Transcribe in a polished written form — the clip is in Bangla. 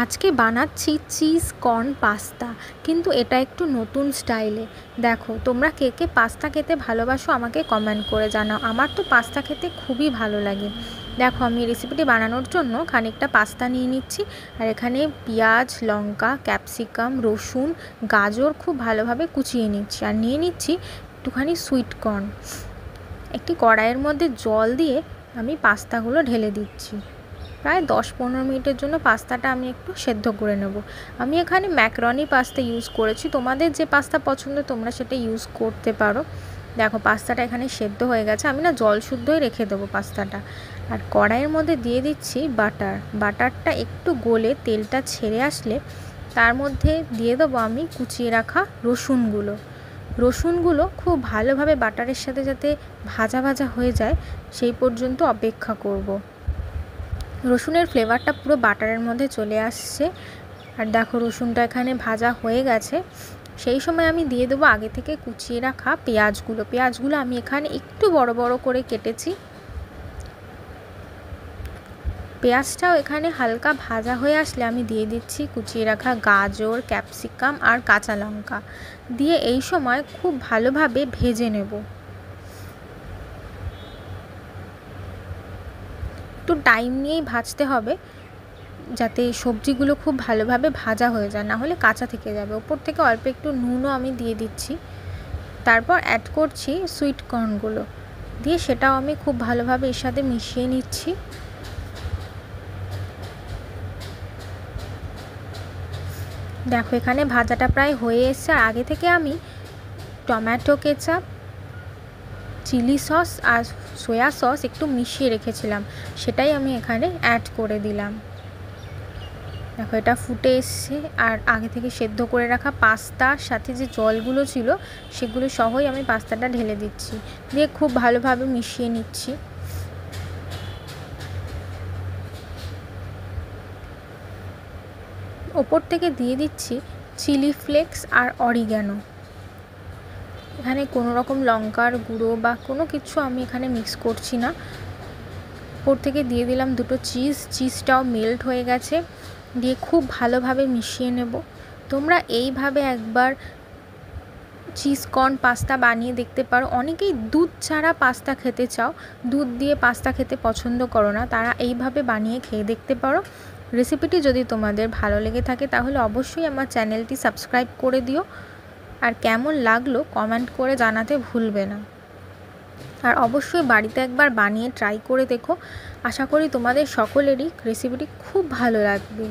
আজকে বানাচ্ছি চিজ কর্ন পাস্তা, কিন্তু এটা একটু নতুন স্টাইলে। দেখো, তোমরা কে কে পাস্তা খেতে ভালোবাসো আমাকে কমেন্ট করে জানাও। আমার তো পাস্তা খেতে খুবই ভালো লাগে। দেখো, আমি রেসিপিটি বানানোর জন্য খানিকটা পাস্তা নিয়ে নিচ্ছি, আর এখানে পেঁয়াজ, লঙ্কা, ক্যাপসিকাম, রসুন, গাজর খুব ভালোভাবে কুচিয়ে নিচ্ছি, আর নিয়ে নিচ্ছি একটুখানি সুইট কর্ন। একটি কড়াইয়ের মধ্যে জল দিয়ে আমি পাস্তাগুলো ঢেলে দিচ্ছি। প্রায় 10-15 মিনিটের জন্য পাস্তাটা আমি একটু সেদ্ধ করে নেব। আমি এখানে ম্যাকারনি পাস্তা ইউজ করেছি, তোমাদের যে পাস্তা পছন্দ তোমরা সেটা ইউজ করতে পারো। দেখো, পাস্তাটা এখানে সেদ্ধ হয়ে গেছে। আমি না জল শুদ্ধই রেখে দেবো পাস্তাটা। আর কড়াইয়ের মধ্যে দিয়ে দিচ্ছি বাটারটা একটু গলে তেলটা ছেড়ে আসলে তার মধ্যে দিয়ে দেবো আমি কুচিয়ে রাখা রসুনগুলো খুব ভালোভাবে বাটারের সাথে যাতে ভাজা ভাজা হয়ে যায় সেই পর্যন্ত অপেক্ষা করব। রসুনের ফ্লেভারটা পুরো বাটারের মধ্যে চলে আসছে। আর দেখো, রসুনটা এখানে ভাজা হয়ে গেছে। সেই সময় আমি দিয়ে দেবো আগে থেকে কুচিয়ে রাখা পেঁয়াজগুলো আমি এখানে একটু বড় বড় করে কেটেছি। পেঁয়াজটাও এখানে হালকা ভাজা হয়ে আসলে আমি দিয়ে দিচ্ছি কুচিয়ে রাখা গাজর, ক্যাপসিকাম আর কাঁচা লঙ্কা দিয়ে এই সময় খুব ভালোভাবে ভেজে নেব। একটু টাইম নিয়েই ভাজতে হবে যাতে সবজিগুলো খুব ভালোভাবে ভাজা হয়ে যায়, না হলে কাঁচা থেকে যাবে। ওপর থেকে অল্প একটু নুনও আমি দিয়ে দিচ্ছি। তারপর অ্যাড করছি সুইট কর্নগুলো দিয়ে সেটাও আমি খুব ভালোভাবে এর সাথে মিশিয়ে নিচ্ছি। দেখো, এখানে ভাজাটা প্রায় হয়ে এসছে। আর আগে থেকে আমি টমেটো কেচাপ, চিলি সস আর সয়া সস একটু মিশিয়ে রেখেছিলাম, সেটাই আমি এখানে অ্যাড করে দিলাম। দেখো, এটা ফুটে এসছে। আর আগে থেকে সেদ্ধ করে রাখা পাস্তার সাথে যে জলগুলো ছিল সেগুলো সহই আমি পাস্তাটা ঢেলে দিচ্ছি, দিয়ে খুব ভালোভাবে মিশিয়ে নিচ্ছি। ওপর থেকে দিয়ে দিচ্ছি চিলি ফ্লেক্স আর অরিগ্যানো। এখানে কোনো রকম লঙ্কার গুঁড়ো বা কোনো কিছু আমি এখানে মিক্স করছি না। ওপর থেকে দিয়ে দিলাম দুটো চিজটাও মেল্ট হয়ে গেছে, দিয়ে খুব ভালোভাবে মিশিয়ে নেব। তোমরা এইভাবে একবার চিজ কর্ন পাস্তা বানিয়ে দেখতে পারো। অনেকেই দুধ ছাড়া পাস্তা খেতে চাও, দুধ দিয়ে পাস্তা খেতে পছন্দ করো না, তারা এইভাবে বানিয়ে খেয়ে দেখতে পারো। রেসিপিটি যদি তোমাদের ভালো লেগে থাকে তাহলে অবশ্যই আমার চ্যানেলটি সাবস্ক্রাইব করে দিও, আর কেমন লাগলো কমেন্ট করে জানাতে ভুলবে না। আর অবশ্যই বাড়িতে একবার বানিয়ে ট্রাই করে দেখো। আশা করি তোমাদের সকলেরই রেসিপিটি খুব ভালো লাগবে।